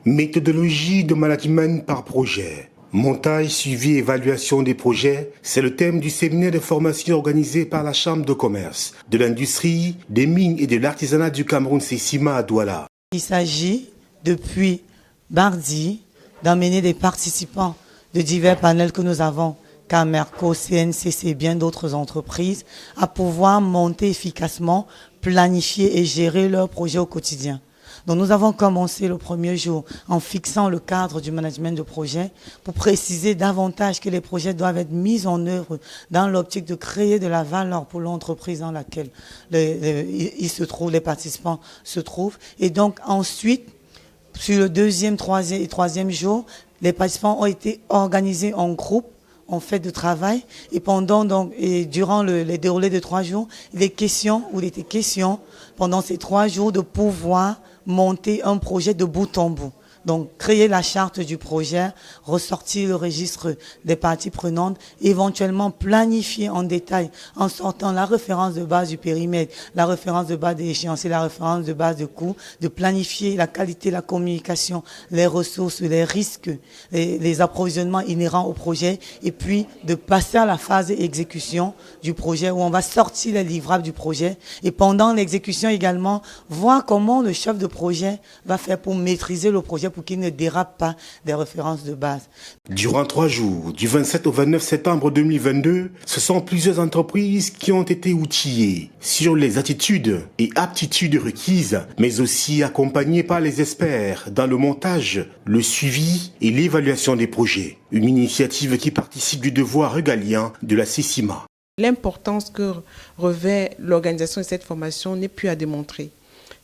Méthodologie de management par projet. Montage, suivi et évaluation des projets, c'est le thème du séminaire de formation organisé par la Chambre de commerce, de l'industrie, des mines et de l'artisanat du Cameroun, Sesima à Douala. Il s'agit, depuis mardi, d'emmener des participants de divers panels que nous avons, Camerco, CNCC et bien d'autres entreprises, à pouvoir monter efficacement, planifier et gérer leurs projets au quotidien. Donc nous avons commencé le premier jour en fixant le cadre du management de projet pour préciser davantage que les projets doivent être mis en œuvre dans l'optique de créer de la valeur pour l'entreprise dans laquelle les participants se trouvent. Et donc ensuite, sur le deuxième, troisième jour, les participants ont été organisés en groupe, en fait de travail, et durant les déroulés de 3 jours, il était question pendant ces 3 jours de pouvoir monter un projet de bout en bout. Donc, créer la charte du projet, ressortir le registre des parties prenantes, éventuellement planifier en détail en sortant la référence de base du périmètre, la référence de base des échéanciers, la référence de base de coûts, de planifier la qualité, la communication, les ressources, les risques, les approvisionnements inhérents au projet, et puis de passer à la phase d'exécution du projet où on va sortir les livrables du projet et pendant l'exécution également, voir comment le chef de projet va faire pour maîtriser le projet pour qu'il ne dérape pas des références de base. Durant 3 jours, du 27 au 29 septembre 2022, ce sont plusieurs entreprises qui ont été outillées sur les attitudes et aptitudes requises, mais aussi accompagnées par les experts dans le montage, le suivi et l'évaluation des projets. Une initiative qui participe du devoir régalien de la Sesima. L'importance que revêt l'organisation de cette formation n'est plus à démontrer.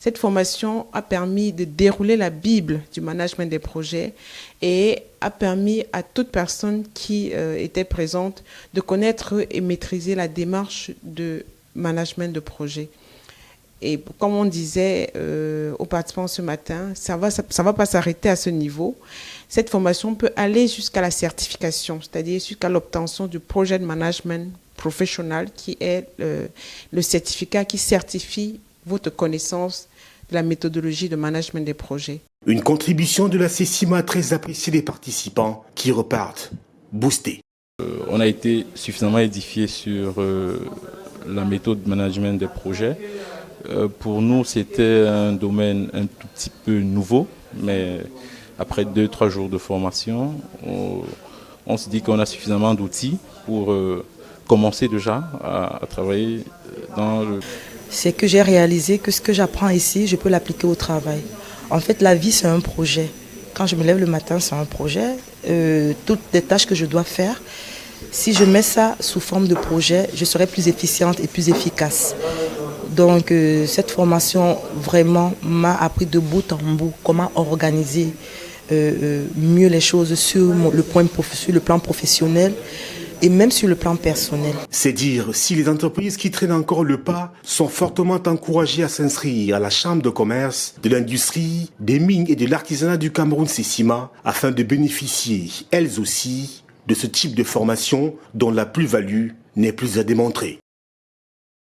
Cette formation a permis de dérouler la Bible du management des projets et a permis à toute personne qui était présente de connaître et maîtriser la démarche de management de projet. Et comme on disait aux participants ce matin, ça va pas s'arrêter à ce niveau. Cette formation peut aller jusqu'à la certification, c'est-à-dire jusqu'à l'obtention du Project Management Professional, qui est le certificat qui certifie votre connaissance de la méthodologie de management des projets. Une contribution de la Sesima très appréciée des participants qui repartent boostés. On a été suffisamment édifiés sur la méthode de management des projets. Pour nous, c'était un domaine un tout petit peu nouveau, mais après 2-3 jours de formation, on se dit qu'on a suffisamment d'outils pour commencer déjà à travailler dans le... C'est que j'ai réalisé que ce que j'apprends ici, je peux l'appliquer au travail. En fait, la vie, c'est un projet. Quand je me lève le matin, c'est un projet. Toutes les tâches que je dois faire, si je mets ça sous forme de projet, je serai plus efficiente et plus efficace. Donc, cette formation vraiment m'a appris de bout en bout comment organiser mieux les choses sur le plan professionnel et même sur le plan personnel. C'est dire si les entreprises qui traînent encore le pas sont fortement encouragées à s'inscrire à la Chambre de commerce, de l'industrie, des mines et de l'artisanat du Cameroun Sesima afin de bénéficier, elles aussi, de ce type de formation dont la plus-value n'est plus à démontrer.